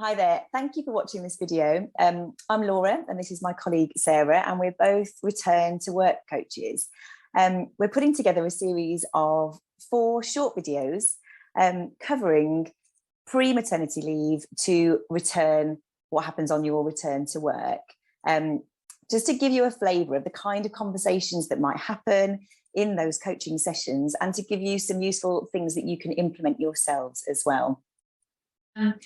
Hi there, thank you for watching this video. I'm Laura and this is my colleague Sarah, and we're both return to work coaches. We're putting together a series of 4 short videos covering pre-maternity leave to return, what happens on your return to work. Just to give you a flavour of the kind of conversations that might happen in those coaching sessions, and to give you some useful things that you can implement yourselves as well.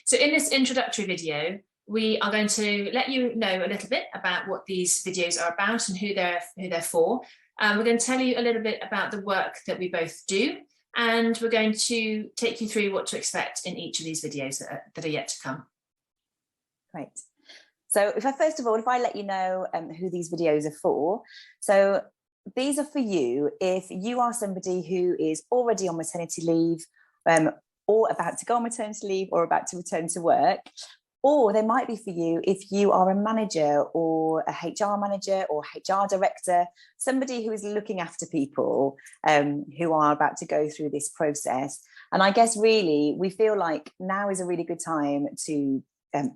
So in this introductory video, we are going to let you know a little bit about what these videos are about and who they're for. We're going to tell you a little bit about the work that we both do, and we're going to take you through what to expect in each of these videos that are yet to come. Great. So if I let you know who these videos are for. So these are for you if you are somebody who is already on maternity leave, or about to go on maternity leave, or about to return to work. Or they might be for you if you are a manager or a HR manager or HR director, somebody who is looking after people who are about to go through this process. And I guess really we feel like now is a really good time to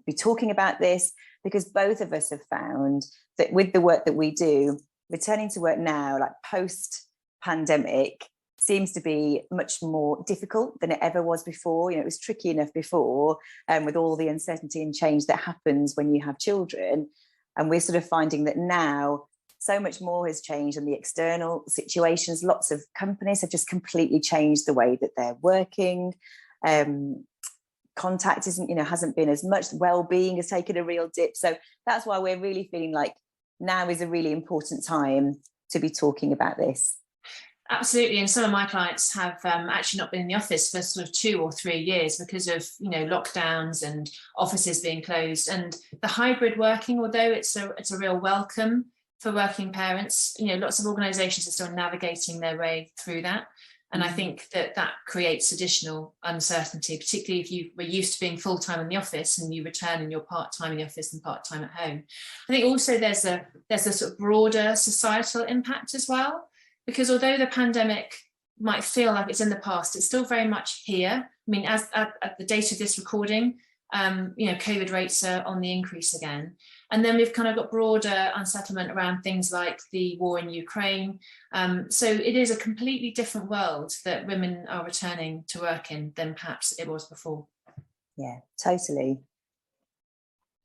be talking about this, because both of us have found that with the work that we do, returning to work now, like post-pandemic, seems to be much more difficult than it ever was before. You know, it was tricky enough before, with all the uncertainty and change that happens when you have children. And we're sort of finding that now so much more has changed in the external situations. Lots of companies have just completely changed the way that they're working. Contact hasn't been as much. Well-being has taken a real dip. So that's why we're really feeling like now is a really important time to be talking about this. Absolutely, and some of my clients have actually not been in the office for sort of 2 or 3 years because of lockdowns and offices being closed. And the hybrid working, although it's a real welcome for working parents, lots of organisations are still navigating their way through that. And I think that creates additional uncertainty, particularly if you were used to being full-time in the office and you return and you're part-time in the office and part-time at home. I think also there's a sort of broader societal impact as well. Because although the pandemic might feel like it's in the past, it's still very much here. I mean, as at the date of this recording, COVID rates are on the increase again. And then we've kind of got broader unsettlement around things like the war in Ukraine. So it is a completely different world that women are returning to work in than perhaps it was before. Yeah, totally.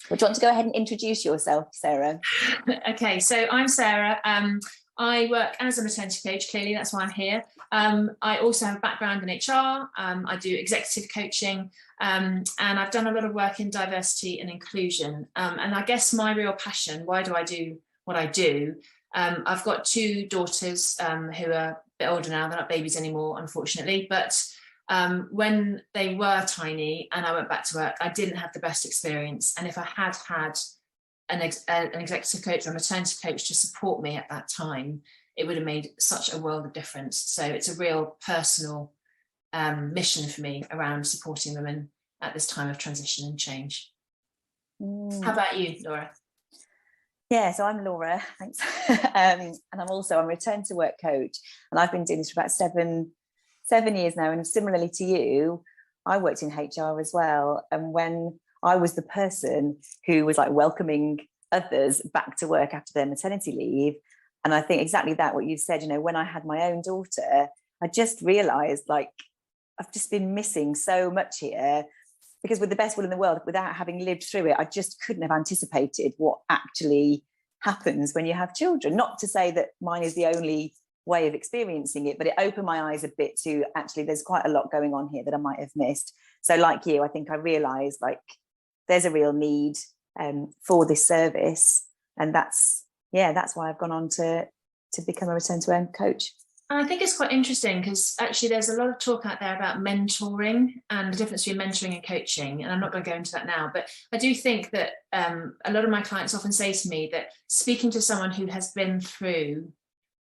Well, do you want to go ahead and introduce yourself, Sarah? Okay, so I'm Sarah. I work as a maternity coach, clearly, that's why I'm here. I also have a background in HR. I do executive coaching, and I've done a lot of work in diversity and inclusion. And I guess my real passion, why do I do what I do? I've got 2 daughters who are a bit older now. They're not babies anymore, unfortunately. But when they were tiny and I went back to work, I didn't have the best experience. And if I had had an executive coach or a maternity coach to support me at that time, it would have made such a world of difference. So it's a real personal mission for me around supporting women at this time of transition and change. How about you, Laura? Yeah, so I'm Laura, thanks. And I'm a return to work coach, and I've been doing this for about seven years now. And similarly to you, I worked in HR as well. And when I was the person who was like welcoming others back to work after their maternity leave. And I think exactly that, what you said, when I had my own daughter, I just realized like I've just been missing so much here, because with the best will in the world, without having lived through it, I just couldn't have anticipated what actually happens when you have children. Not to say that mine is the only way of experiencing it, but it opened my eyes a bit to actually there's quite a lot going on here that I might have missed. So like you, I think I realized like there's a real need for this service, and that's why I've gone on to become a return to work coach. And I think it's quite interesting because actually there's a lot of talk out there about mentoring and the difference between mentoring and coaching, and I'm not going to go into that now, but I do think that a lot of my clients often say to me that speaking to someone who has been through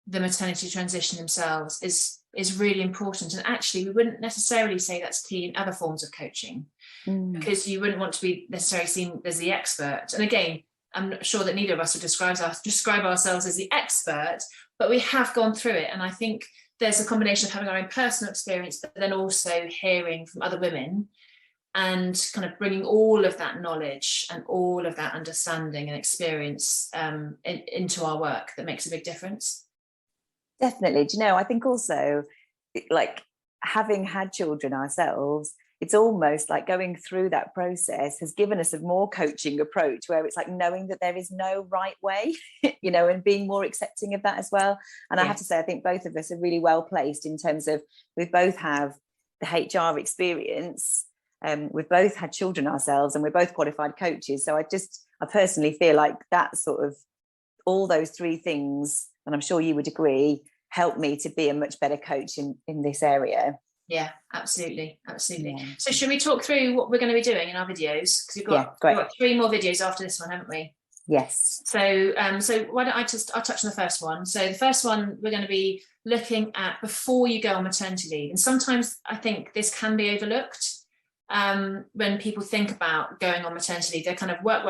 the maternity transition themselves is really important. And actually we wouldn't necessarily say that's key in other forms of coaching, because you wouldn't want to be necessarily seen as the expert. And again, I'm not sure that neither of us would describe ourselves as the expert, but we have gone through it. And I think there's a combination of having our own personal experience, but then also hearing from other women and kind of bringing all of that knowledge and all of that understanding and experience into our work that makes a big difference. Definitely. Do you know, I think also, like, having had children ourselves, it's almost like going through that process has given us a more coaching approach, where it's like knowing that there is no right way, you know, and being more accepting of that as well. And I have to say, I think both of us are really well placed in terms of, we both have the HR experience, we've both had children ourselves, and we're both qualified coaches. So I personally feel like that sort of, all those three things, and I'm sure you would agree, help me to be a much better coach in this area. Yeah, absolutely. Yeah. So should we talk through what we're going to be doing in our videos? Because we've got 3 more videos after this one, haven't we? Yes. So why don't I'll touch on the first one. So the first one we're going to be looking at before you go on maternity leave. And sometimes I think this can be overlooked when people think about going on maternity leave. They're kind of work,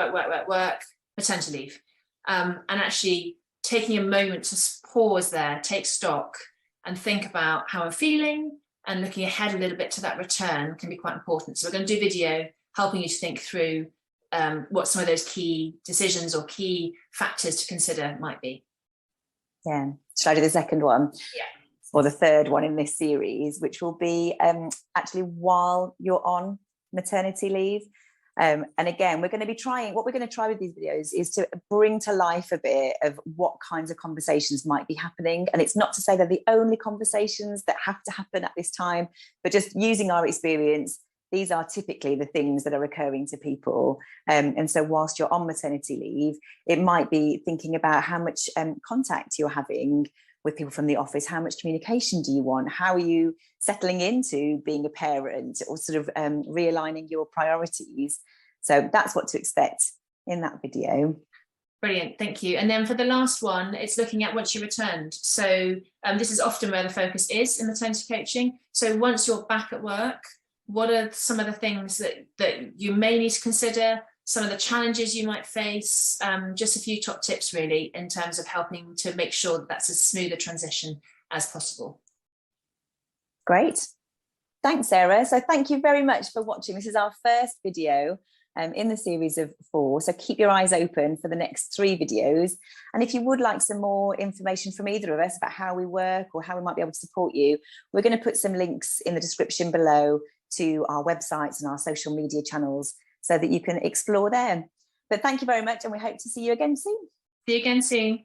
maternity leave. And actually taking a moment to pause there, take stock and think about how I'm feeling, and looking ahead a little bit to that return can be quite important. So we're going to do video helping you to think through what some of those key decisions or key factors to consider might be. Yeah. Should I do the second one? Yeah. Or the third one in this series, which will be actually while you're on maternity leave. And again, what we're going to try with these videos is to bring to life a bit of what kinds of conversations might be happening. And it's not to say they're the only conversations that have to happen at this time, but just using our experience, these are typically the things that are occurring to people. And so whilst you're on maternity leave, it might be thinking about how much contact you're having with people from the office. How much communication do you want? How are you settling into being a parent, or sort of realigning your priorities? So that's what to expect in that video. Brilliant, thank you. And then for the last one, it's looking at once you returned. So this is often where the focus is in maternity coaching. So once you're back at work, what are some of the things that you may need to consider, some of the challenges you might face, just a few top tips really in terms of helping to make sure that that's as smooth a transition as possible. Great. Thanks, Sarah. So thank you very much for watching. This is our first video in the series of 4. So keep your eyes open for the next 3 videos. And if you would like some more information from either of us about how we work or how we might be able to support you, we're going to put some links in the description below to our websites and our social media channels so that you can explore them. But thank you very much, and we hope to see you again soon. See you again soon.